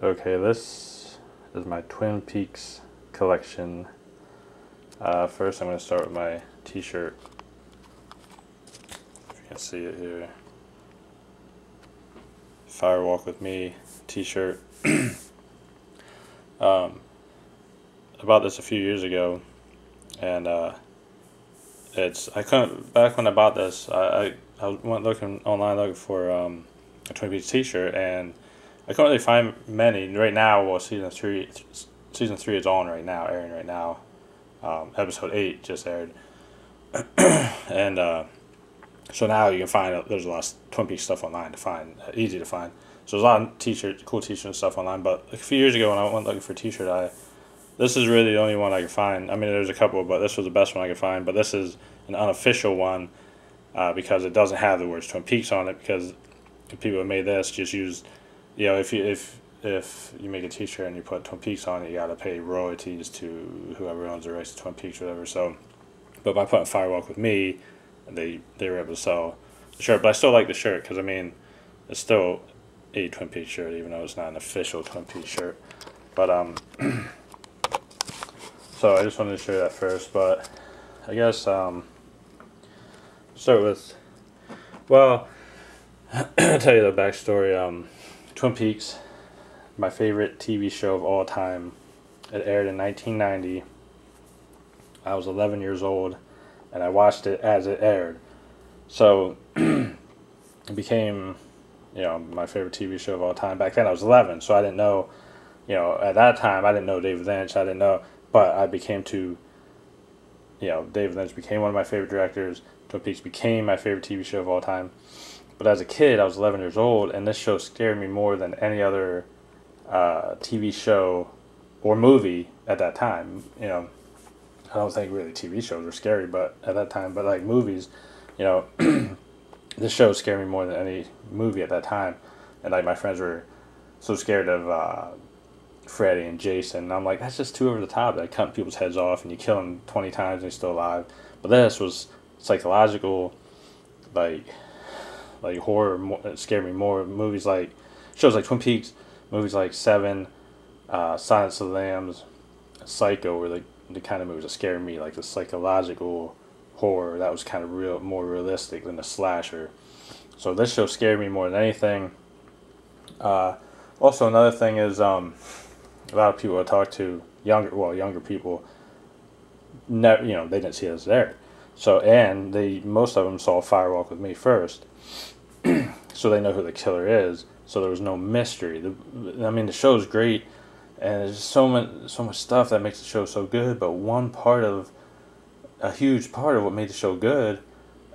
Okay, this is my Twin Peaks collection. First I'm going to start with my t-shirt. If you can see it here. Fire Walk With Me t-shirt. I bought this a few years ago, and I couldn't, back when I bought this, I went looking online looking for a Twin Peaks t-shirt, and I couldn't really find many. Right now, well, season three is on right now, airing right now. Episode 8 just aired, and so now you can find, there's a lot of Twin Peaks stuff online to find, easy to find. So there's a lot of t-shirts, cool t-shirts and stuff online. But a few years ago when I went looking for a t-shirt, this is really the only one I could find. I mean, there's a couple, but this was the best one I could find. But this is an unofficial one because it doesn't have the words Twin Peaks on it, because the people who made this just used, you know, if you make a t-shirt and you put Twin Peaks on it, you gotta pay royalties to whoever owns the rights to Twin Peaks or whatever. So, but by putting Fire Walk With Me, they were able to sell the shirt. But I still like the shirt because, I mean, it's still a Twin Peaks shirt, even though it's not an official Twin Peaks shirt. But so I just wanted to show you that first. But I guess start with, well, I'll tell you the backstory. Twin Peaks, my favorite TV show of all time. It aired in 1990. I was 11 years old, and I watched it as it aired. So it became, you know, my favorite TV show of all time. Back then I was 11, so I didn't know, you know, at that time I didn't know David Lynch. I didn't know, but I became to, you know, David Lynch became one of my favorite directors. Twin Peaks became my favorite TV show of all time. But as a kid, I was 11 years old, and this show scared me more than any other TV show or movie at that time. You know, I don't think really TV shows were scary, but at that time, but like movies, you know, this show scared me more than any movie at that time. And like my friends were so scared of Freddy and Jason, and I'm like, that's just too over the top. Like cutting people's heads off and you kill them 20 times and they're still alive. But this was psychological, like horror. It scared me more. Movies like, shows like Twin Peaks, movies like Seven, Silence of the Lambs, Psycho were the kind of movies that scared me, like the psychological horror that was kind of more realistic than the slasher. So this show scared me more than anything. Also, another thing is, a lot of people I talk to, younger people, they didn't see us there. So, and most of them saw Fire Walk With Me first. So they know who the killer is. So there was no mystery. The show's great, and there's just so much stuff that makes the show so good. But a huge part of what made the show good,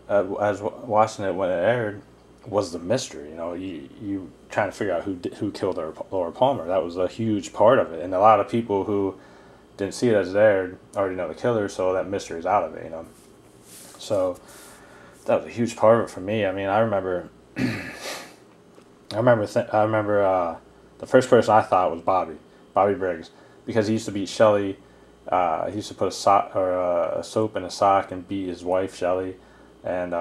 as watching it when it aired, was the mystery. You know, you trying to figure out who killed Laura Palmer. That was a huge part of it, and a lot of people who didn't see it as it aired already know the killer, so that mystery is out of it. You know, so that was a huge part of it for me. I mean, I remember the first person I thought was Bobby Briggs, because he used to beat Shelley. He used to put a soap in a sock and beat his wife Shelley, and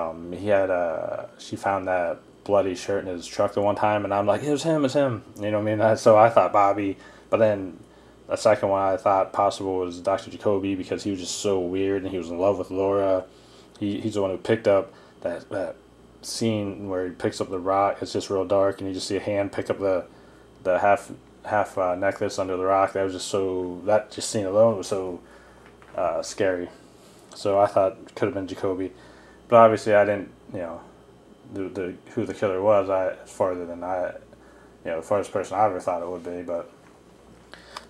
she found that bloody shirt in his truck the one time, and I'm like, it's him. You know what I mean? So I thought Bobby, but then the second one I thought possible was Dr. Jacoby, because he was just so weird and he was in love with Laura. He's the one who picked up that scene where he picks up the rock. It's just real dark, and you just see a hand pick up the half necklace under the rock. That just scene alone was so scary. So I thought it could have been Jacoby, but obviously I didn't, you know, who the killer was. The farthest person I ever thought it would be. But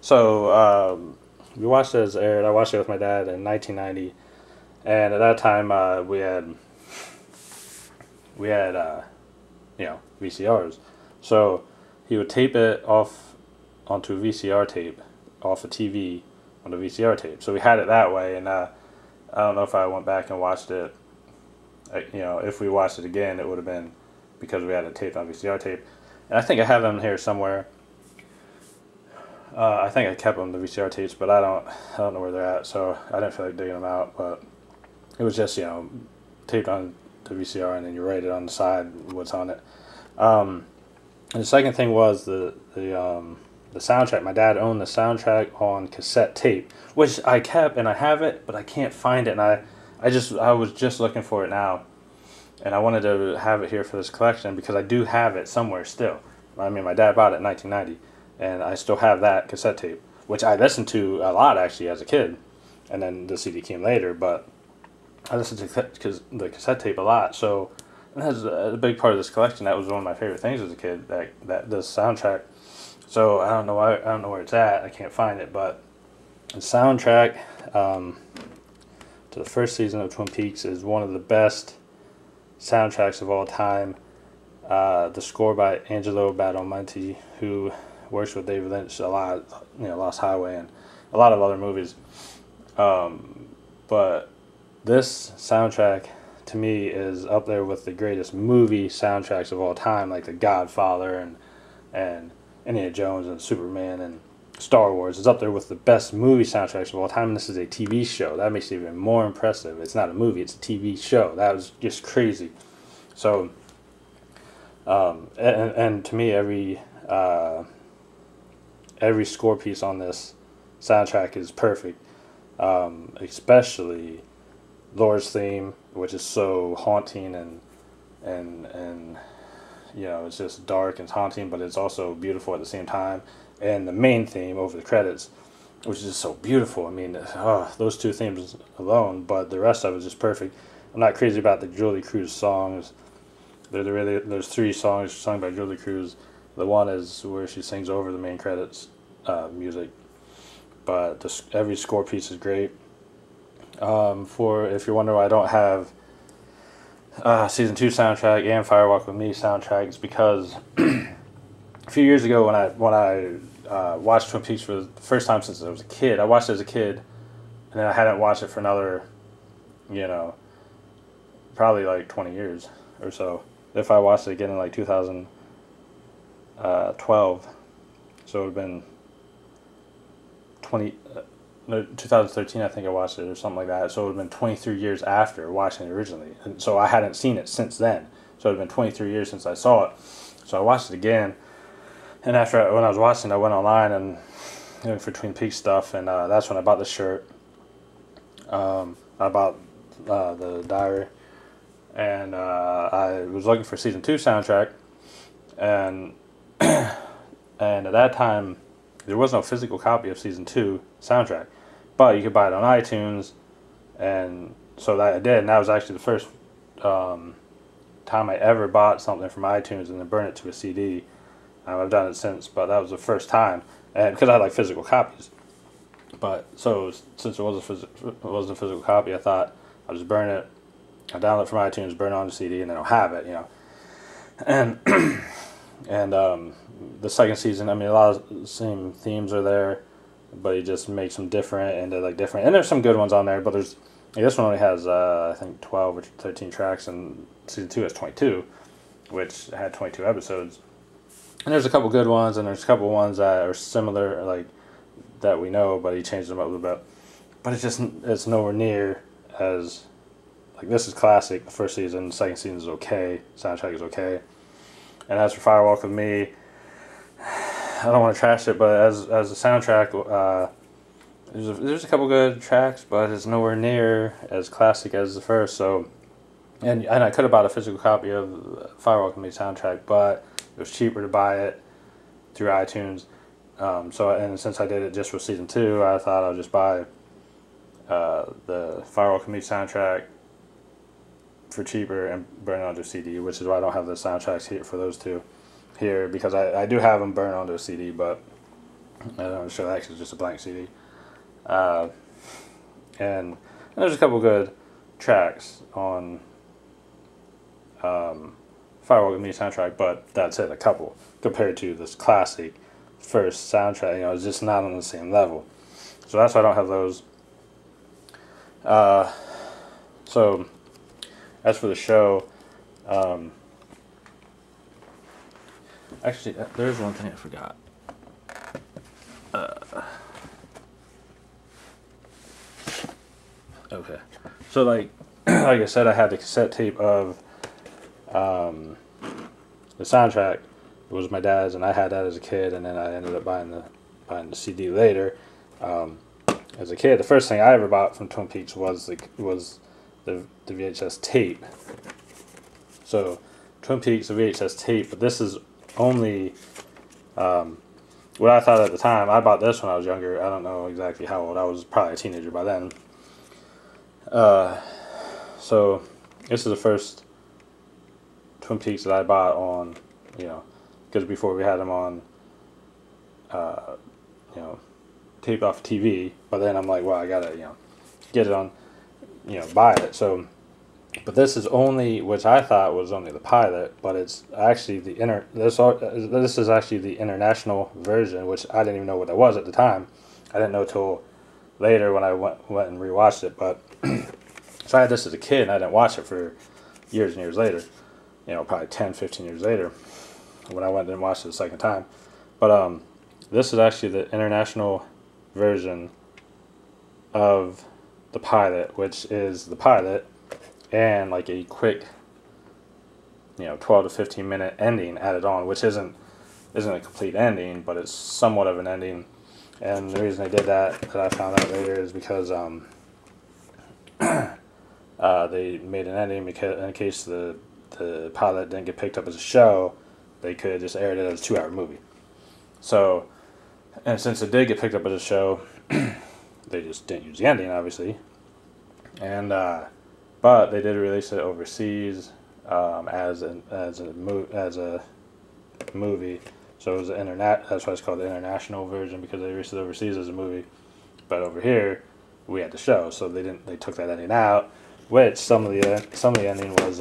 so we watched it as it aired. I watched it with my dad in 1990. And at that time, we had VCRs. So he would tape it onto a VCR tape, off a TV on a VCR tape. So we had it that way, and I don't know if I went back and watched it. If we watched it again, it would have been because we had it taped on VCR tape. And I think I have them here somewhere. I think I kept them, the VCR tapes, but I don't know where they're at. So I didn't feel like digging them out, but it was just, taped on the VCR, and then you write it on the side what's on it. And the second thing was the the soundtrack. My dad owned the soundtrack on cassette tape, which I kept and I have it, but I can't find it. And I was just looking for it now, and I wanted to have it here for this collection because I do have it somewhere still. I mean, my dad bought it in 1990, and I still have that cassette tape, which I listened to a lot actually as a kid, and then the CD came later. But I listened to the cassette tape a lot, so that's a big part of this collection. That was one of my favorite things as a kid. That this soundtrack. So I don't know where it's at. I can't find it, but the soundtrack to the first season of Twin Peaks is one of the best soundtracks of all time. The score by Angelo Badalamenti, who works with David Lynch a lot, Lost Highway and a lot of other movies. But this soundtrack, to me, is up there with the greatest movie soundtracks of all time, like The Godfather and Indiana Jones and Superman and Star Wars. It's up there with the best movie soundtracks of all time, and this is a TV show. That makes it even more impressive. It's not a movie, it's a TV show. That was just crazy. So, and to me, every score piece on this soundtrack is perfect, especially Laura's theme, which is so haunting and it's just dark and haunting, but it's also beautiful at the same time. And the main theme over the credits, which is just so beautiful. I mean, those two themes alone, but the rest of it is just perfect. I'm not crazy about the Julie Cruz songs. There's 3 songs sung by Julie Cruz. The one is where she sings over the main credits music, but every score piece is great. If you're wondering why I don't have season 2 soundtrack and Firewalk with Me soundtracks, because a few years ago when I watched Twin Peaks for the first time since I was a kid, I watched it as a kid, and then I hadn't watched it for another, probably like 20 years or so. If I watched it again in like 2012, so it would have been 2013, I think I watched it, or something like that. So it would have been 23 years after watching it originally. And so I hadn't seen it since then. So it would have been 23 years since I saw it. So I watched it again. And when I was watching, I went online and looking for Twin Peaks stuff. And that's when I bought the shirt. I bought the diary. And I was looking for season 2 soundtrack. And at that time, there was no physical copy of season 2 soundtrack, but you could buy it on iTunes, and so that I did, and that was actually the first time I ever bought something from iTunes and then burned it to a CD. I've done it since, but that was the first time, and because I like physical copies. But so since it was a physical copy, I thought I'll just burn it. I download it from iTunes, burn it on the CD, and then I'll have it, and the second season, I mean, a lot of the same themes are there, but he just makes them different, and they're like different. And there's some good ones on there, but this one only has I think 12 or 13 tracks, and season 2 has 22, which had 22 episodes. And there's a couple good ones, and there's a couple ones that are similar, like that we know, but he changed them up a little bit. But it's nowhere near as, like, this is classic. The first season, the second season is okay. Soundtrack is okay. And as for Firewalk with Me, I don't want to trash it, but as a soundtrack, there's a couple good tracks, but it's nowhere near as classic as the first. So, and I could have bought a physical copy of Firewalk with Me soundtrack, but it was cheaper to buy it through iTunes. And since I did it just for season 2, I thought I'll just buy the Firewalk with Me soundtrack for cheaper and burn it onto a CD, which is why I don't have the soundtracks here for those two here, because I do have them burned onto a CD, but I don't show that because it's just a blank CD. And there's a couple good tracks on Firewalk with Me soundtrack, but that's it, a couple, compared to this classic first soundtrack. It's just not on the same level. So that's why I don't have those. So as for the show, actually, there's one thing I forgot. Okay, so like I said, I had the cassette tape of the soundtrack, It was my dad's, and I had that as a kid, and then I ended up buying the CD later. As a kid, the first thing I ever bought from Twin Peaks was the VHS tape. So Twin Peaks, the VHS tape, but this is only what I thought at the time. I bought this when I was younger. I don't know exactly how old. I was probably a teenager by then. So this is the first Twin Peaks that I bought on, because before we had them on, taped off TV. But then I'm like, well, I gotta, get it on, buy it. So, but this is only, which I thought was only the pilot, but it's actually this is actually the international version, which I didn't even know what that was at the time. I didn't know till later when I went and rewatched it. But so I had this as a kid, and I didn't watch it for years and years later. Probably 10, 15 years later, when I went and watched it the second time. But this is actually the international version of the pilot, which is the pilot and like a quick 12 to 15 minute ending added on, which isn't a complete ending, but it's somewhat of an ending. And the reason they did that I found out later, is because they made an ending because in case the pilot didn't get picked up as a show, they could have just aired it as a 2-hour movie. So, and since it did get picked up as a show, they just didn't use the ending, obviously. And but they did release it overseas as a movie. So it was that's why it's called the international version, because they released it overseas as a movie. But over here, we had the show, so they took that ending out. Which some of the ending was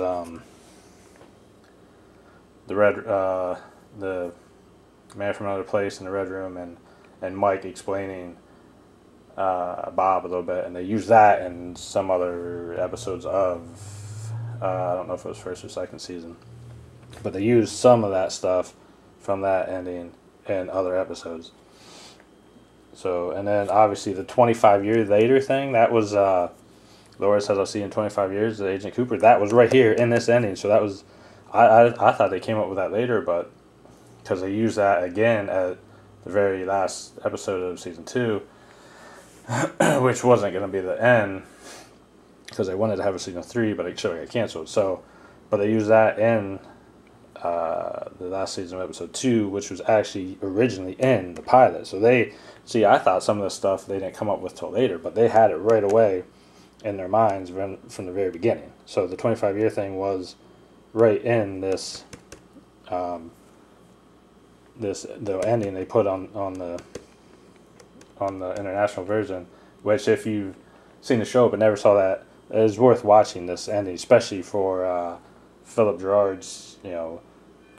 the Man from Another Place in the Red Room, and Mike explaining Bob a little bit, and they used that in some other episodes of I don't know if it was first or second season, but they used some of that stuff from that ending in other episodes. So, and then obviously the 25 years later thing, that was Laura says, I'll see you in 25 years, the Agent Cooper, that was right here in this ending. So that was, I thought they came up with that later, but because they used that again at the very last episode of season 2, which wasn't going to be the end, because they wanted to have a season 3, but it got canceled. So, but they used that in the last season of episode 2, which was actually originally in the pilot. So I thought some of the stuff they didn't come up with till later, but they had it right away in their minds from the very beginning. So the 25-year thing was right in this the ending they put on the international version, which if you've seen the show but never saw that, it is worth watching this ending, especially for Philip Gerard's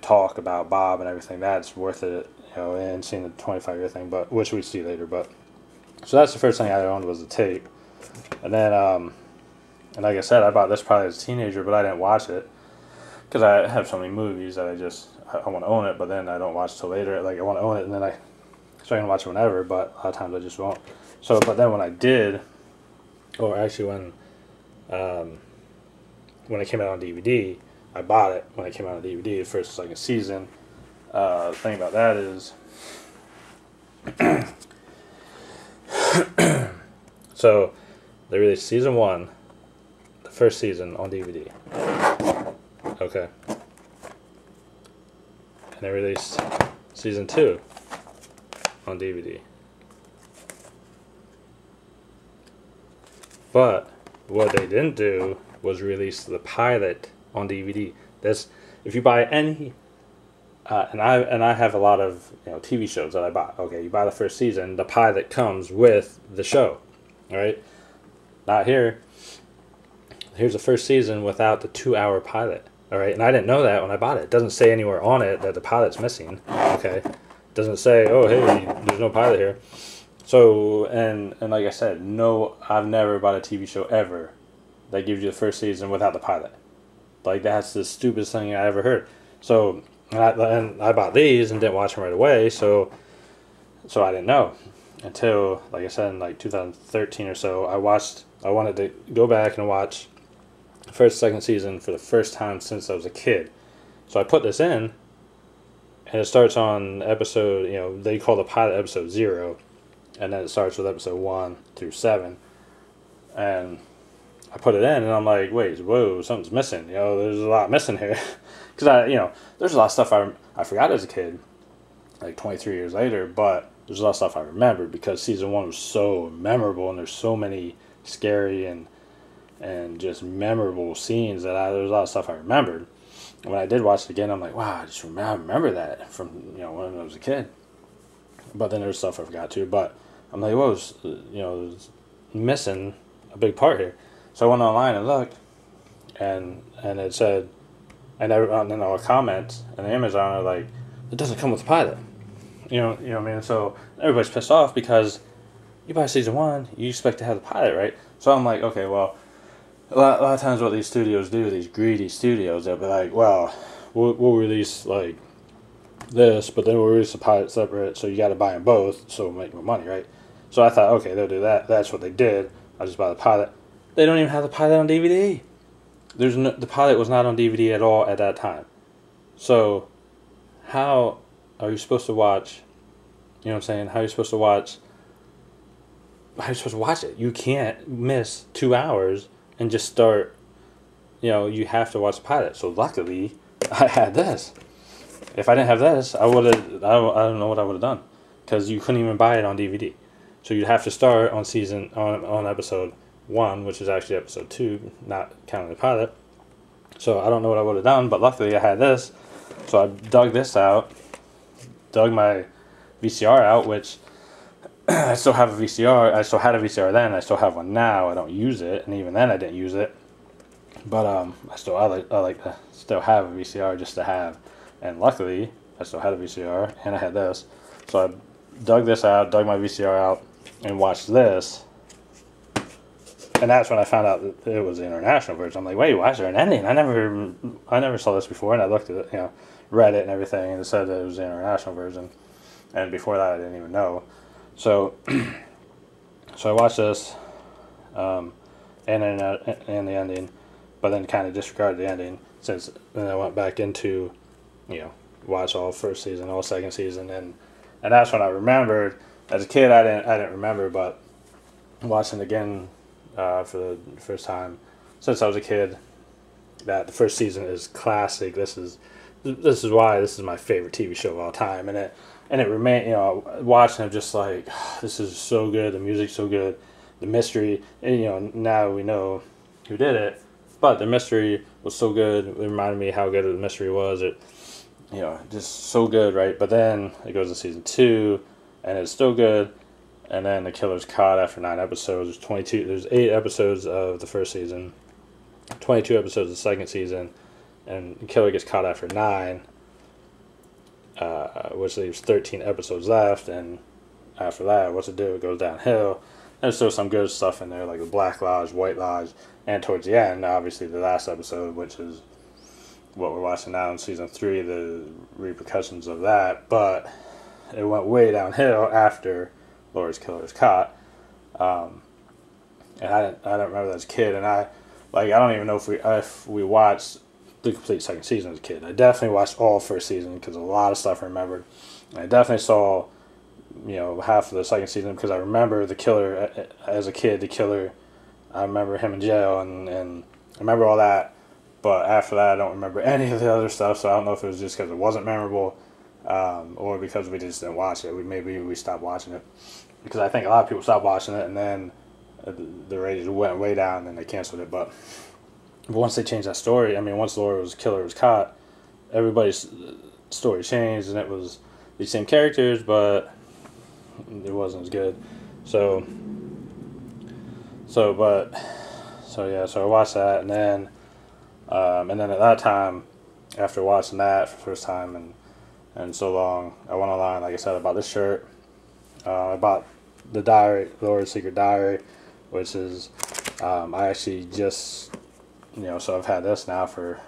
talk about Bob and everything. That's worth it, and seeing the 25-year thing, but which we see later. But so that's the first thing I owned, was the tape. And then and like I said, I bought this probably as a teenager, but I didn't watch it because I have so many movies that I want to own it, but then I don't watch till later. Like, I want to own it, and then I can watch it whenever, but a lot of times I just won't. So, but then when I did, or actually when it came out on DVD, I bought it when it came out on DVD, the first and second season. The thing about that is, so they released season 1, the first season, on DVD. Okay. And they released season 2 on DVD. But what they didn't do was release the pilot on DVD. If you buy any, and I have a lot of TV shows that I buy. Okay, you buy the first season, the pilot comes with the show. All right. Not here. Here's the first season without the 2-hour pilot. All right, and I didn't know that when I bought it. It doesn't say anywhere on it that the pilot's missing. Okay, it doesn't say, oh hey, there's no pilot here. So and like I said, no, I've never bought a TV show ever that gives you the first season without the pilot. Like, that's the stupidest thing I ever heard. So and I bought these and didn't watch them right away. So I didn't know until, like I said, in like 2013 or so. I wanted to go back and watch the first, second season for the first time since I was a kid. So I put this in, and it starts on episode, they call the pilot episode 0, and then it starts with episode 1 through 7, and I put it in, and I'm like, wait, whoa, something's missing. There's a lot missing here, because there's a lot of stuff I forgot as a kid, like 23 years later, but there's a lot of stuff I remembered because season 1 was so memorable, and there's so many scary and just memorable scenes that there's a lot of stuff I remembered. And when I did watch it again, I'm like, wow, I remember that from when I was a kid. But then there's stuff I forgot too. But I'm like, whoa, was missing a big part here. So I went online and looked, and it said, and then a comment and the image on it like, it doesn't come with the pilot. You know what I mean? So everybody's pissed off because you buy season 1, you expect to have the pilot, right? So I'm like, okay, well, a lot of times what these studios do, these greedy studios, they'll be like, well, we'll release like this, but then we'll release the pilot separate, so you got to buy them both, so we'll make more money, right? So I thought, okay, they'll do that. That's what they did. I'll just buy the pilot. They don't even have the pilot on DVD. The pilot was not on DVD at all at that time. So how are you supposed to watch? You know what I'm saying? How are you supposed to watch it? You can't miss 2 hours and just start. You have to watch the pilot. So luckily, I had this. If I didn't have this, I would have. I don't know what I would have done, because you couldn't even buy it on DVD. So you'd have to start on on episode 1, which is actually episode 2, not counting the pilot. So I don't know what I would have done, but luckily I had this. So I dug this out, dug my VCR out, which I still have a VCR. I still had a VCR then. I still have one now. I don't use it, and even then I didn't use it. But I like to still have a VCR just to have. And luckily, I still had a VCR, and I had this. So I dug this out, dug my VCR out, and watched this. And that's when I found out that it was the international version. I'm like, wait, why is there an ending? I never saw this before, and I looked at it, read it and everything, and it said that it was the international version. And before that, I didn't even know. So, so I watched this, and the ending, but then kind of disregarded the ending since then I went back into, watch all first season, all second season, and that's when I remembered. As a kid, I didn't remember, but watching it again for the first time since I was a kid, that the first season is classic. This is why this is my favorite TV show of all time, and it remained. Watching it just like, this is so good. The music's so good, the mystery, and now we know who did it, but the mystery was so good. It reminded me how good the mystery was. It, just so good, right? But then it goes to season 2, and it's still good. And then the killer's caught after 9 episodes. There's 8 episodes of the first season, 22 episodes of the second season, and the killer gets caught after 9, which leaves 13 episodes left. And after that, what's it do? It goes downhill. There's still some good stuff in there, like the Black Lodge, White Lodge, and towards the end, obviously the last episode, which is what we're watching now in season 3, the repercussions of that. But it went way downhill after Laura's killer is caught, and I didn't remember that as a kid, and I don't even know if we watched the complete second season as a kid. I definitely watched all first season because a lot of stuff I remembered. And I definitely saw half of the second season because I remember the killer as a kid. The killer, I remember him in jail, and I remember all that. But after that, I don't remember any of the other stuff. So I don't know if it was just because it wasn't memorable, or because we just didn't watch it. Maybe we stopped watching it, because I think a lot of people stopped watching it, and then the ratings went way down, and then they canceled it. But once they changed that story, once Laura's killer was caught, everybody's story changed, and it was these same characters, but it wasn't as good. So I watched that, and then at that time, after watching that for the first time and so long, I went online. Like I said, I bought this shirt. I bought the diary, Laura's Secret Diary, which is I actually just so I've had this now for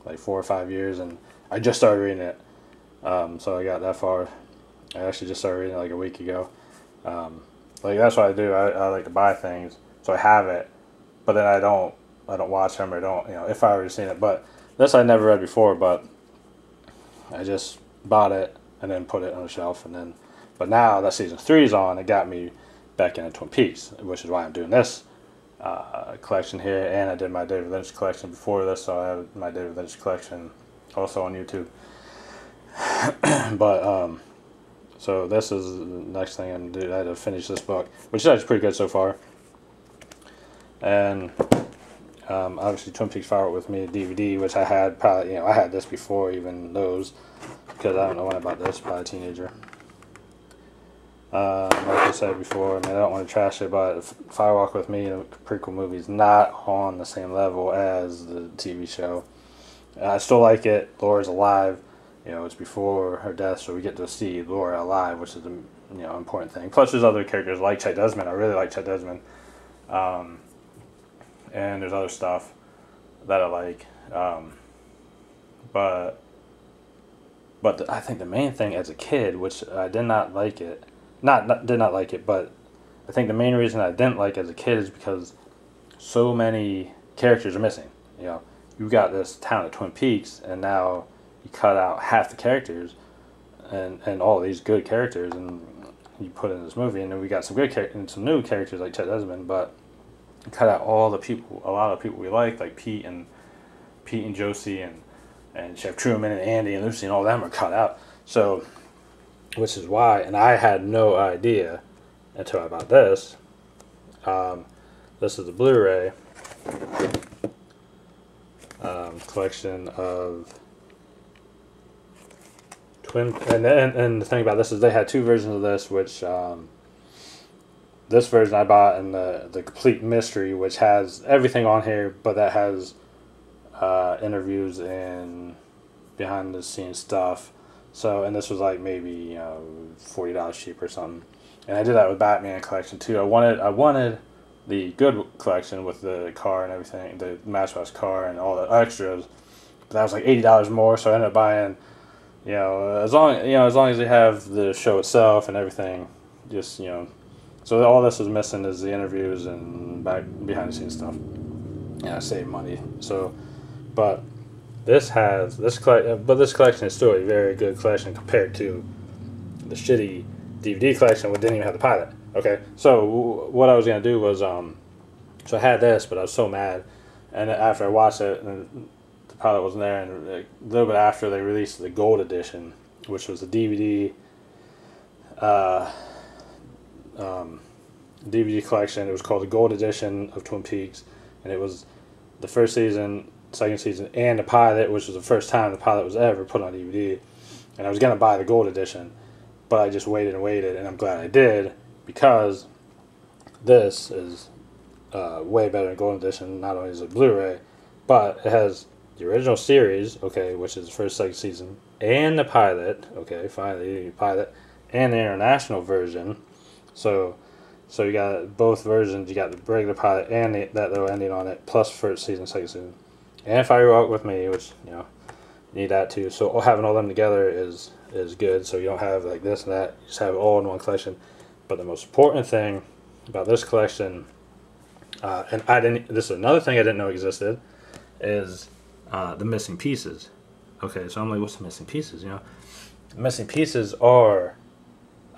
like 4 or 5 years, and I just started reading it. So I got that far. I actually just started reading it like a week ago. That's what I do. I like to buy things, so I have it, but then I don't watch them, or don't if I already seen it. But this I never read before, but I just bought it and then put it on the shelf, and then, but now that season 3 is on, it got me back into Twin Peaks, which is why I'm doing this collection here. And I did my David Lynch collection before this, so I have my David Lynch collection also on YouTube. But so this is the next thing I'm gonna do. I had to finish this book, which is actually pretty good so far. And obviously Twin Peaks Firework with Me DVD, which I had probably, I had this before even those, because I don't know when I bought this, probably a teenager. Like I said before, I don't want to trash it, but Firewalk with Me, the prequel movie, is not on the same level as the TV show. I still like it. Laura's alive. It's before her death, so we get to see Laura alive, which is the important thing. Plus, there's other characters like Chet Desmond. I really like Chet Desmond. And there's other stuff that I like. But I think the main thing as a kid, which I did not like it, did not like it, but I think the main reason I didn't like it as a kid is because so many characters are missing. You got this town of Twin Peaks, and now you cut out half the characters and all these good characters, and you put in this movie, and then we got some good and some new characters like Chet Desmond, but you cut out all the people, a lot of people we like Pete and Josie and Chef Truman and Andy and Lucy and all them are cut out. So, which is why, and I had no idea until I bought this. This is the Blu-ray collection of Twin, and the thing about this is they had two versions of this, which this version I bought in the complete mystery, which has everything on here, but that has interviews and behind the scenes stuff. So, and this was like maybe $40 cheap or something. And I did that with Batman collection too. I wanted the good collection with the car and everything, the Matchbox car and all the extras. But that was like $80 more, so I ended up buying. As long as they have the show itself and everything, just so all this is missing is the interviews and behind the scenes stuff. I save money. So, but this collection is still a very good collection compared to the shitty DVD collection, which didn't even have the pilot. Okay, so what I was gonna do was so I had this, but I was so mad, and after I watched it, and the pilot wasn't there, and a little bit after they released the gold edition, which was the DVD DVD collection. It was called the Gold Edition of Twin Peaks, and it was the first season, second season, and the pilot, which was the first time the pilot was ever put on DVD. And I was gonna buy the Gold Edition, but I just waited, and I'm glad I did, because this is way better than Gold Edition. Not only is it Blu-ray, but it has the original series, okay, which is the first, second season, and the pilot, okay, finally the pilot, and the international version. So you got both versions. You got the regular pilot and that little ending on it, plus first season, second season, and Firewalk with Me, which you need that too. So having all them together is good. So you don't have like this and that. You just have it all in one collection. But the most important thing about this collection, and this is another thing I didn't know existed, is the missing pieces. Okay, so I'm like, what's the missing pieces? The missing pieces are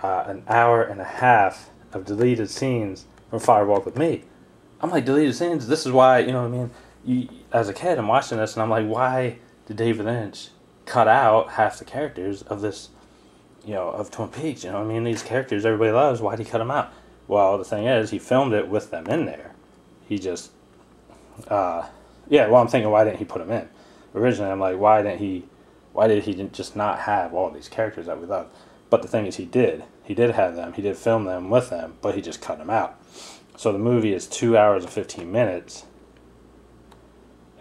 an hour and a half of deleted scenes from Firewalk with Me. I'm like, deleted scenes? This is why, as a kid, I'm watching this, and I'm like, why did David Lynch cut out half the characters of this, of Twin Peaks? These characters everybody loves, why did he cut them out? Well, the thing is, he filmed it with them in there. He just, I'm thinking, why didn't he put them in? Originally, I'm like, why did he just not have all these characters that we love? But the thing is, he did. He did have them. He did film them with them, but he just cut them out. So the movie is 2 hours and 15 minutes,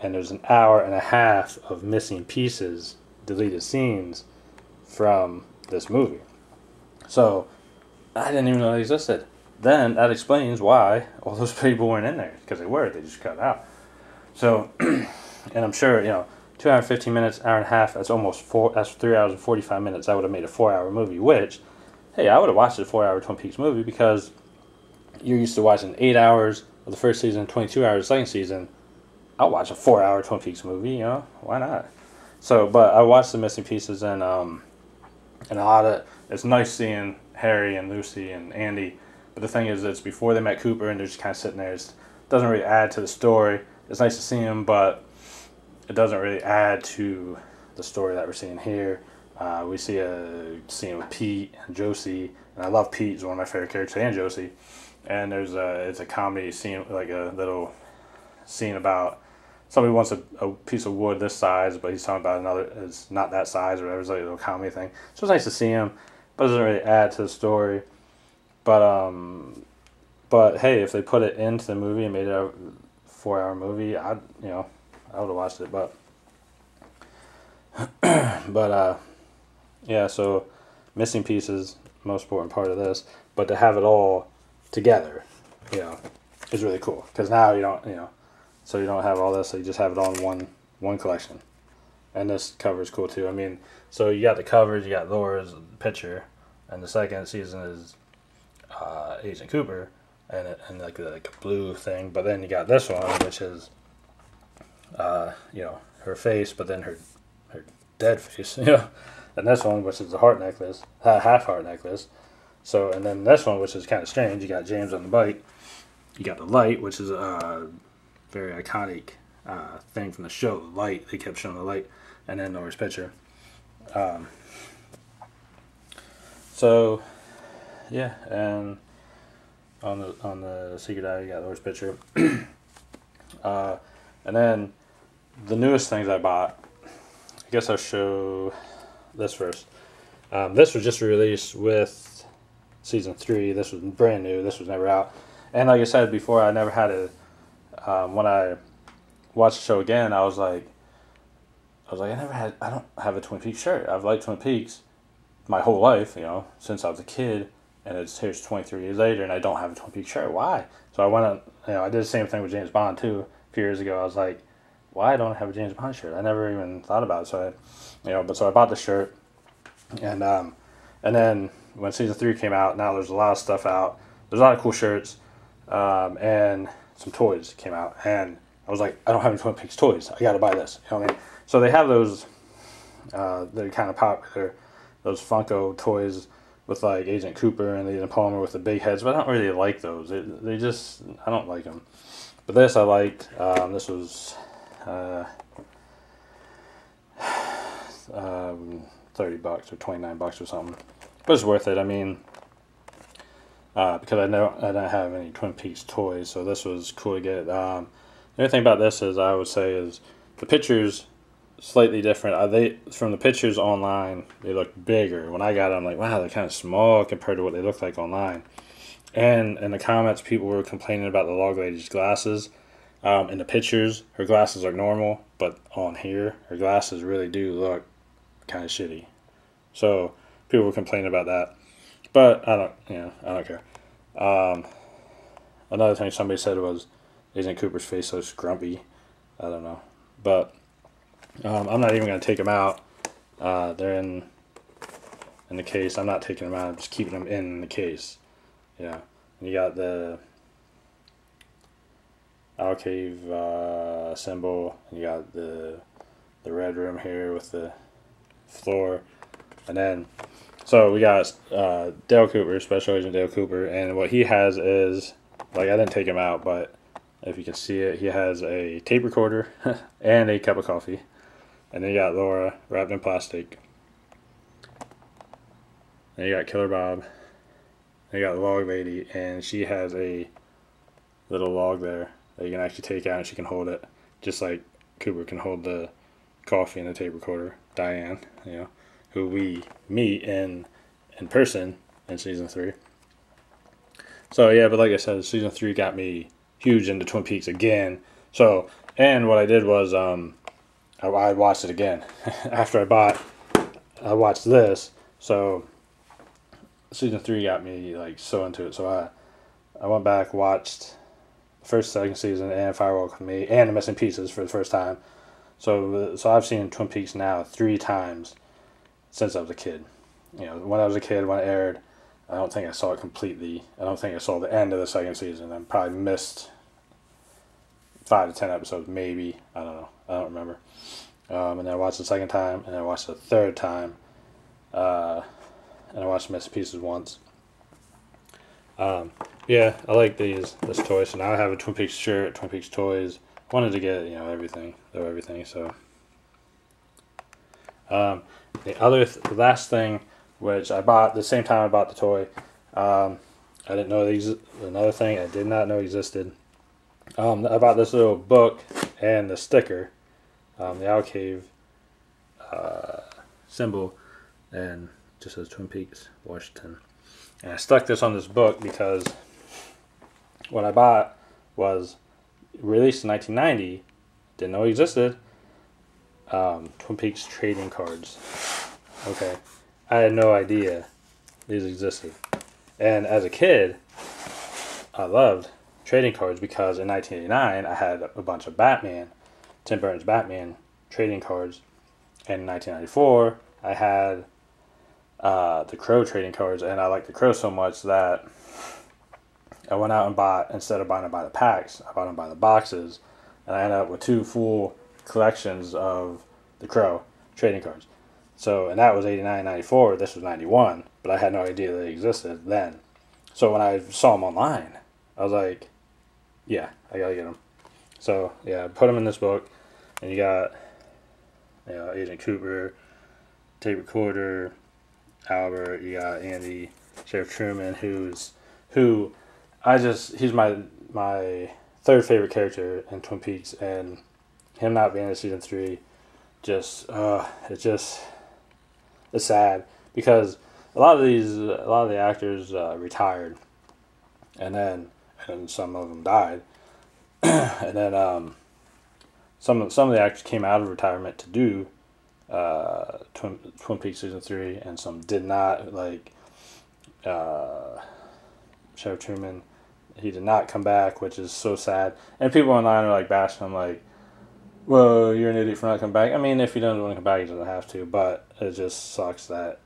and there's an hour and a half of missing pieces, deleted scenes from this movie. So I didn't even know they existed. Then that explains why all those people weren't in there, because they just cut it out. So, and I'm sure, 2 hours, 15 minutes, hour and a half, that's 3 hours and 45 minutes. That would have made a 4-hour movie, which, hey, I would have watched a 4-hour Twin Peaks movie, because you're used to watching 8 hours of the first season, 22 hours of the second season. I'll watch a 4-hour Twin Peaks movie, why not? So, but I watched the missing pieces, and a lot of it's nice seeing Harry and Lucy and Andy. But the thing is, it's before they met Cooper, and they're just kind of sitting there. It doesn't really add to the story. It's nice to see them, but it doesn't really add to the story that we're seeing here. We see a scene with Pete and Josie, and I love Pete. He's one of my favorite characters, and Josie. And it's a comedy scene, like a little scene about somebody wants a piece of wood this size, but he's talking about another, it's not that size or whatever. It's like a little comedy thing. So it's nice to see him, but it doesn't really add to the story. But hey, if they put it into the movie and made it a 4-hour movie, I would have watched it. But yeah. So missing pieces, most important part of this, but to have it all together, is really cool, because now you don't have all this, so you just have it all in one collection. And this cover is cool too. I mean, so you got the covers, you got Laura's picture, and the second season is Agent Cooper, and like a blue thing. But then you got this one, which is her face, but then her dead face, and this one, which is the heart necklace, half heart necklace. So, and then this one, which is kind of strange, you got James on the bike. You got the light, which is a very iconic thing from the show. The light, they kept showing the light, and then Laura's picture. So, yeah, and on the secret eye, you got Laura's picture. And then the newest things I bought. I guess I'll show this first. This was just released with season 3. This was brand new. This was never out. And like I said before, I never had a. When I watched the show again, I was like, I don't have a Twin Peaks shirt. I've liked Twin Peaks my whole life, since I was a kid, and here's 23 years later, and I don't have a Twin Peaks shirt. Why? So I went on, I did the same thing with James Bond too. A few years ago, I was like, why don't I have a James Bond shirt? I never even thought about it. So so I bought the shirt, and then when season 3 came out, now there's a lot of stuff out. There's a lot of cool shirts, and some toys came out, and I was like, I don't have any Twin Peaks toys. I got to buy this. You know what I mean? So they have those. They're kind of popular. Those Funko toys with like Agent Cooper and Agent Palmer with the big heads, but I don't really like those. They just, I don't like them. But this I liked. This was $30 or $29 or something, but it's worth it. I mean, because I don't have any Twin Peaks toys, so this was cool to get. The only thing about this is I would say is the pictures slightly different. From the pictures online, they look bigger. When I got them, I'm like, wow, they're kind of small compared to what they look like online. And in the comments, people were complaining about the log lady's glasses. In the pictures, her glasses are normal, but on here, her glasses really do look kind of shitty. So people were complaining about that, but I don't care. Another thing somebody said was Agent Cooper's face looks grumpy. I don't know, but I'm not even going to take them out. They're in the case. I'm not taking them out. I'm just keeping them in the case. Yeah, and you got the alcove symbol, and you got the red room here with the floor, and then so we got Dale Cooper, Special Agent Dale Cooper, and what he has is, like, I didn't take him out, but if you can see it, he has a tape recorder and a cup of coffee, and then you got Laura wrapped in plastic, and you got Killer Bob, and you got the log lady, and she has a little log there that you can actually take out and she can hold it, just like Cooper can hold the coffee and the tape recorder. Diane, who we meet in person in season 3. So yeah, but like I said, season 3 got me huge into Twin Peaks again. So, and what I did was I watched it again after I watched this. So season 3 got me like so into it. So I went back, watched the first, second season, and Firewalk with Me, and The Missing Pieces for the first time. So I've seen Twin Peaks now 3 times since I was a kid. When I was a kid, when it aired, I don't think I saw it completely. I don't think I saw the end of the second season. I probably missed 5 to 10 episodes, maybe. I don't know. I don't remember. and then I watched the second time, and then I watched the third time, and I watched Missing Pieces once. Yeah, I like this toy. So now I have a Twin Peaks shirt, Twin Peaks toys. Wanted to get everything, So the last thing, which I bought the same time I bought the toy. I didn't know another thing I did not know existed. I bought this little book and the sticker, the Owl Cave symbol, and just says Twin Peaks, Washington. And I stuck this on this book because what I bought was released in 1990. Didn't know it existed. Twin Peaks trading cards. Okay, I had no idea these existed. And as a kid, I loved trading cards because in 1989 I had a bunch of Batman, Tim Burton's Batman trading cards, and in 1994 I had the Crow trading cards, and I liked the Crow so much that I went out and bought, instead of buying them by the packs, I bought them by the boxes, and I ended up with 2 full collections of the Crow trading cards. So, and that was 89, 94, this was 91, but I had no idea they existed then. So when I saw them online, I was like, yeah, I gotta get them. So, yeah, put them in this book, and you got, Agent Cooper, tape recorder, Albert, you got Andy, Sheriff Truman, he's my third favorite character in Twin Peaks, and him not being in season 3, it's sad because a lot of the actors retired, and some of them died, and then some of the actors came out of retirement to do Twin Peaks season 3, and some did not. Like Sheriff Truman, he did not come back, which is so sad. And people online are like bashing him, like, well, you're an idiot for not coming back. I mean, if he doesn't want to come back, he doesn't have to. But it just sucks that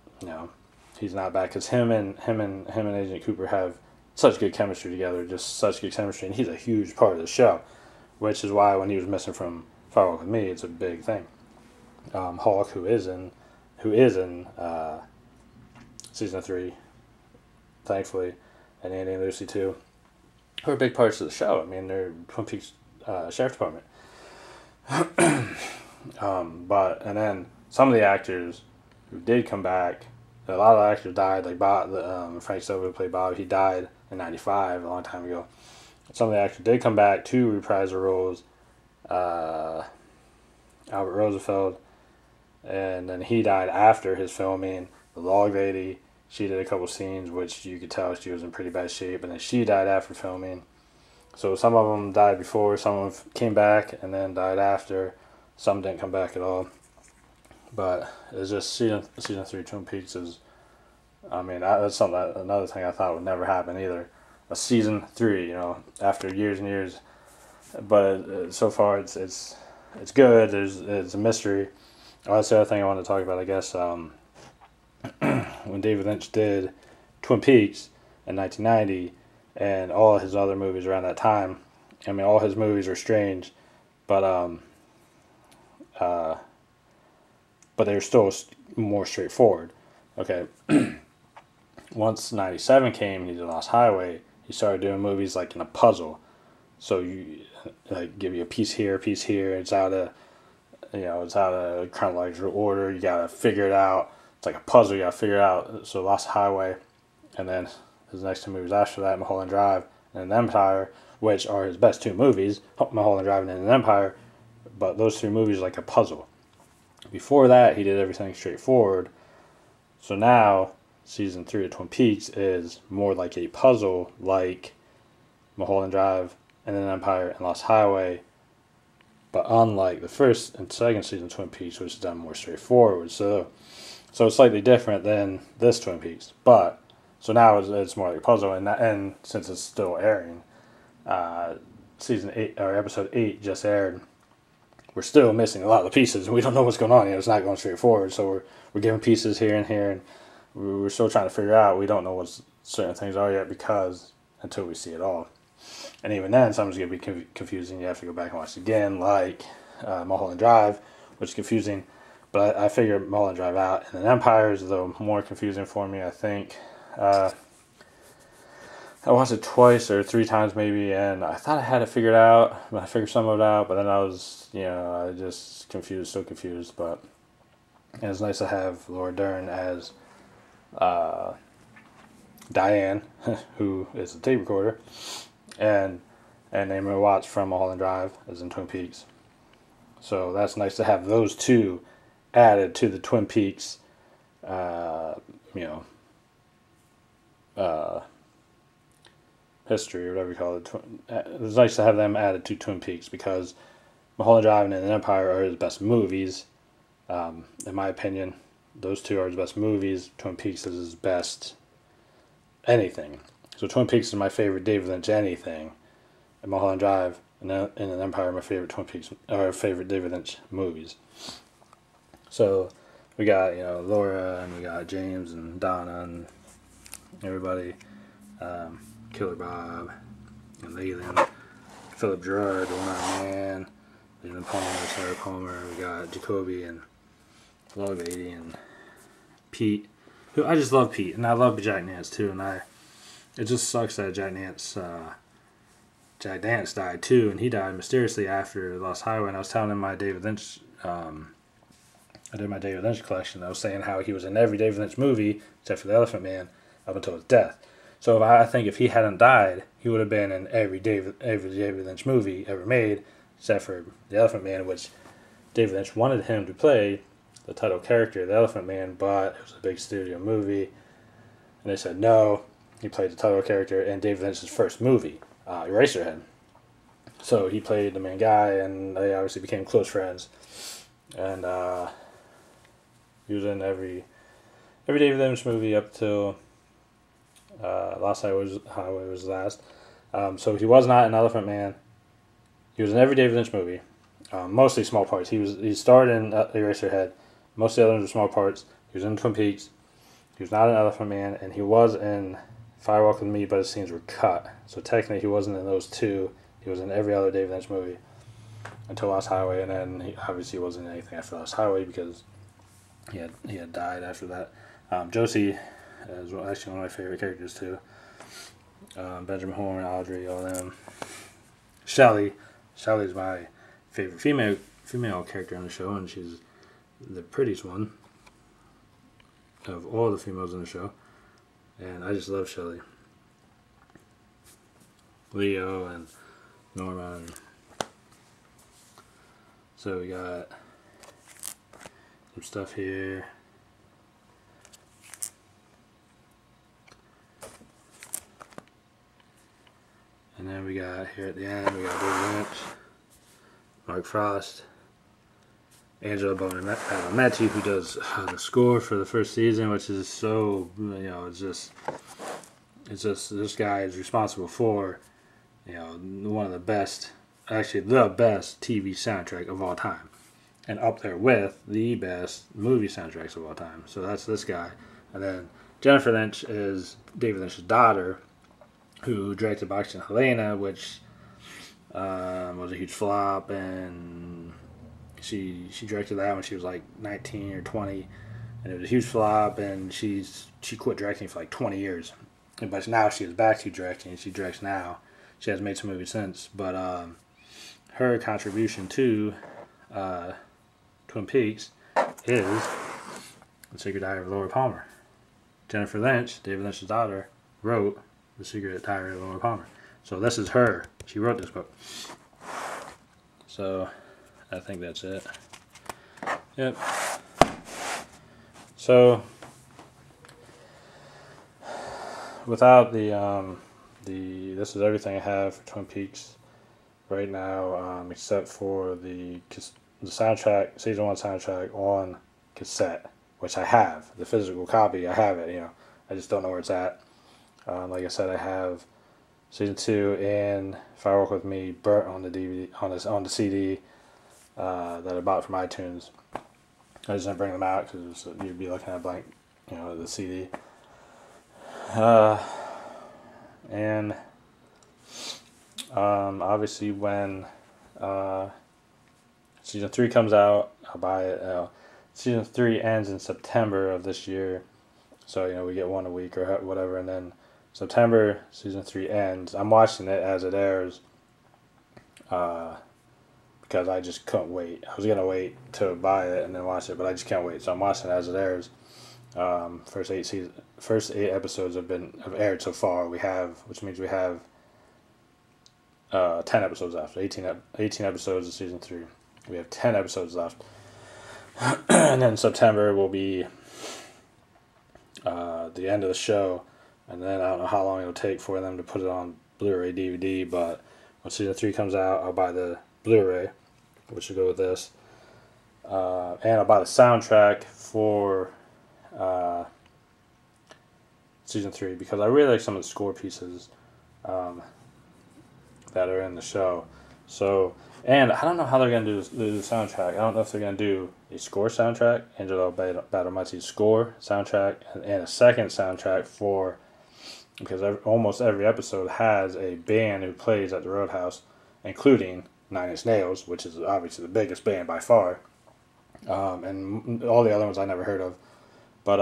he's not back, because him and Agent Cooper have such good chemistry together, just such good chemistry, and he's a huge part of the show, which is why when he was missing from Fire Walk with Me, it's a big thing. Hawk, who is in season 3, thankfully, and Andy and Lucy too, who are big parts of the show. I mean, they're Twin Peaks Sheriff Department. And then some of the actors who did come back, a lot of the actors died. Like Bob, Frank Silva, who played Bob, he died in '95, a long time ago. Some of the actors did come back to reprise their roles. Albert Roosevelt, and then he died after his filming. The Log Lady, she did a couple scenes, which you could tell she was in pretty bad shape, and then she died after filming. So some of them died before, some of them came back and then died after. Some didn't come back at all. But it's just season 3 Twin Peaks is, I mean, that's another thing I thought would never happen either. A season 3, after years and years. But so far it's good. It's a mystery. That's the other thing I wanted to talk about, I guess. When David Lynch did Twin Peaks in 1990, and all his other movies around that time, I mean, all his movies are strange, but they're still more straightforward. Okay. Once 97 came and he did Lost Highway, he started doing movies like in a puzzle. So you give you a piece here, it's out of chronological order. You gotta figure it out. It's like a puzzle. You gotta figure it out. So Lost Highway, and then his next 2 movies after that, Mulholland Drive and Empire, which are his best 2 movies, Mulholland Drive and Empire. But those 3 movies are like a puzzle. Before that, he did everything straightforward. So now, season 3 of Twin Peaks is more like a puzzle, like Mulholland Drive and then Empire and Lost Highway. But unlike the first and second season of Twin Peaks, which is done more straightforward. So it's slightly different than this Twin Peaks. But, so now it's more like a puzzle. And since it's still airing, season 8, or episode 8 just aired, we're still missing a lot of the pieces, and we don't know what's going on. It's not going straight forward, so we're giving pieces here and here, and we're still trying to figure out. We don't know what certain things are yet, because until we see it all. And even then, something's going to be confusing. You have to go back and watch it again, like Mulholland Drive, which is confusing. But I figured Mulholland Drive out, and then Empire is a little more confusing for me, I think. I watched it twice or 3 times maybe, and I thought I had it figured out. I figured some of it out, but then I was, I just confused, so confused. But it was nice to have Laura Dern as Diane, who is the tape recorder, and Naomi Watts from Mulholland Drive, as in Twin Peaks. So that's nice to have those two added to the Twin Peaks, history, or whatever you call it. It was nice to have them added to Twin Peaks because Mulholland Drive and Empire are his best movies. In my opinion, those two are his best movies. Twin Peaks is his best anything. So Twin Peaks is my favorite David Lynch anything, and Mulholland Drive and Empire are my favorite Twin Peaks or favorite David Lynch movies. So we got Laura, and we got James and Donna and everybody. Killer Bob, and Leland, Philip Gerard, the One-Eyed Man, Leland Palmer, Sarah Palmer, we got Jacoby and Log Lady and Pete, who I just love Pete, and I love Jack Nance too, and it just sucks that Jack Nance died too, and he died mysteriously after Lost Highway, and I was telling him my David Lynch, I did my David Lynch collection, I was saying how he was in every David Lynch movie, except for The Elephant Man, up until his death. So I think if he hadn't died, he would have been in every David Lynch movie ever made, except for The Elephant Man, which David Lynch wanted him to play the title character, the Elephant Man, but it was a big studio movie, and they said no. He played the title character in David Lynch's first movie, Eraserhead. So he played the main guy, and they obviously became close friends. And he was in every David Lynch movie up till Lost Highway was last. So he was not an Elephant Man. He was in every David Lynch movie, mostly small parts. He starred in Eraserhead. Most of the others were small parts. He was in Twin Peaks. He was not an Elephant Man, and he was in Firewalk with Me, but his scenes were cut. So technically, he wasn't in those two. He was in every other David Lynch movie until Lost Highway, and then he obviously wasn't in anything after Lost Highway because he had died after that. Josie is actually one of my favorite characters too. Benjamin Horne, Audrey, all them. Shelley's my favorite female character on the show, and she's the prettiest one of all the females in the show. And I just love Shelley. Leo and Norma. So we got some stuff here. And then we got here at the end, we got David Lynch, Mark Frost, Angela Badalamenti, who does the score for the first season, which is so, it's just this guy is responsible for, one of the best, actually the best TV soundtrack of all time, and up there with the best movie soundtracks of all time. So that's this guy. And then Jennifer Lynch is David Lynch's daughter, who directed Boxing Helena, which was a huge flop, and she directed that when she was like 19 or 20, and it was a huge flop, and she quit directing for like 20 years. But now she is back to directing, and she directs now. She hasn't made some movies since, but her contribution to Twin Peaks is The Secret Diary of Laura Palmer. Jennifer Lynch, David Lynch's daughter, wrote The Secret Diary of Laura Palmer. So this is her. She wrote this book. So I think that's it. Yep. So without this is everything I have for Twin Peaks right now, except for the soundtrack, season 1 soundtrack on cassette, which I have the physical copy. I have it. I just don't know where it's at. Like I said, I have season 2 and Firewalk with Me burnt on the DVD on the CD that I bought from iTunes. I just didn't bring them out because you'd be looking at blank, the CD. And season 3 comes out, I'll buy it. Season 3 ends in September of this year, so we get one a week or whatever, and then September season 3 ends. I'm watching it as it airs, because I just couldn't wait. I was gonna wait to buy it and then watch it, but I just can't wait. So I'm watching it as it airs. First 8 episodes have aired so far. Which means we have 10 episodes left. 18 episodes of season 3. We have 10 episodes left, and then September will be the end of the show. And then I don't know how long it'll take for them to put it on Blu-ray, DVD. But when season 3 comes out, I'll buy the Blu-ray, which will go with this, and I'll buy the soundtrack for season 3 because I really like some of the score pieces that are in the show. So, and I don't know how they're gonna do the soundtrack. I don't know if they're gonna do a score soundtrack, Angelo Badalamenti's score soundtrack, and a second soundtrack for, because almost every episode has a band who plays at the Roadhouse, including 9 Inch Nails, which is obviously the biggest band by far, and all the other ones I never heard of, but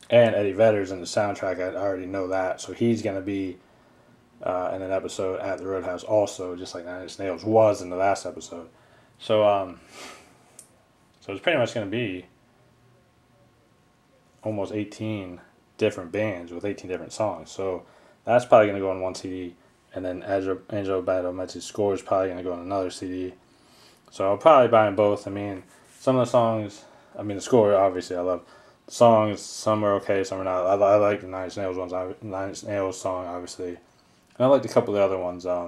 and Eddie Vedder's in the soundtrack. I already know that, so he's gonna be in an episode at the Roadhouse also, just like 9 Inch Nails was in the last episode. So so it's pretty much gonna be almost 18 different bands with 18 different songs. So that's probably gonna go on one CD. And then Angelo Badalamenti's score is probably going to go on another CD. So I'll probably buy them both. I mean, some of the songs, the score, obviously, I love. The songs, some are okay, some are not. I like the 9 Inch Nails ones, 9 Inch Nails song, obviously. And I liked a couple of the other ones. I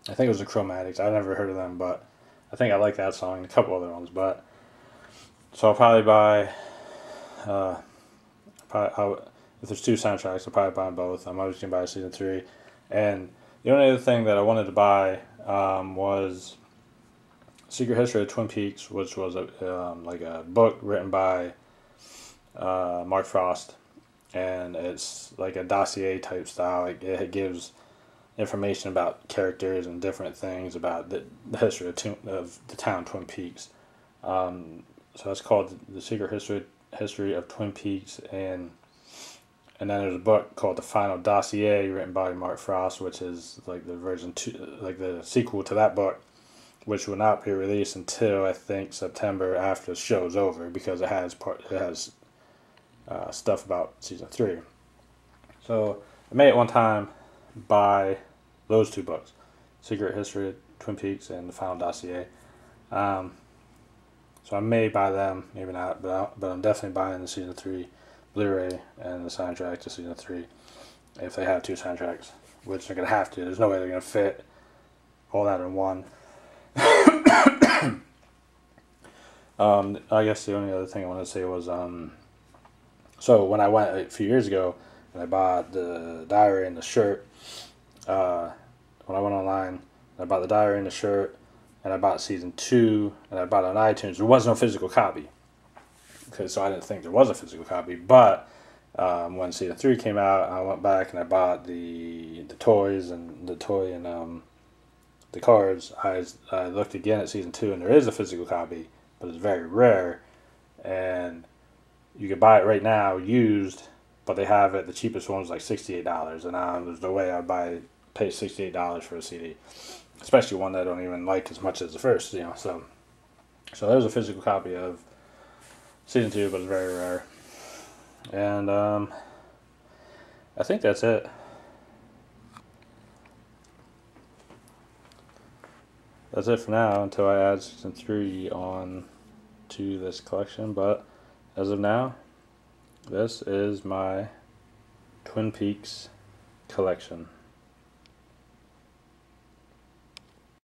think it was the Chromatics. I never heard of them, but I think I like that song and a couple other ones. But so I'll probably buy, if there's 2 soundtracks, I'll probably buy them both. I'm always going to buy season 3. And the only other thing that I wanted to buy was Secret History of Twin Peaks, which was like a book written by Mark Frost, and it's like a dossier type style. It gives information about characters and different things about the history of the town Twin Peaks. So that's called The Secret History of Twin Peaks, and then there's a book called The Final Dossier, written by Mark Frost, which is like the version 2, like the sequel to that book, which will not be released until I think September after the show's over, because it has stuff about season 3. So I may at one time buy those 2 books, Secret History of Twin Peaks and The Final Dossier. So I may buy them, maybe not, but I'm definitely buying the season 3 Blu-ray and the soundtrack to season 3 if they have 2 soundtracks, which they're gonna have to. There's no way they're gonna fit all that in one. I guess the only other thing I wanted to say was so when I went a few years ago and I bought the diary and the shirt, when I went online, I bought the diary and the shirt, and I bought season 2, and I bought it on iTunes. There was no physical copy, so I didn't think there was a physical copy. But when season 3 came out, I went back and I bought the toys and the toy and the cards. I looked again at season 2, and there is a physical copy, but it's very rare, and you can buy it right now used, but they have it. The cheapest one was like $68, and there's no way I'd pay $68 for a CD, especially one that I don't even like as much as the first. So there's a physical copy of season 2, but it's very rare. And I think that's it. That's it for now until I add season 3 on to this collection. But as of now, this is my Twin Peaks collection.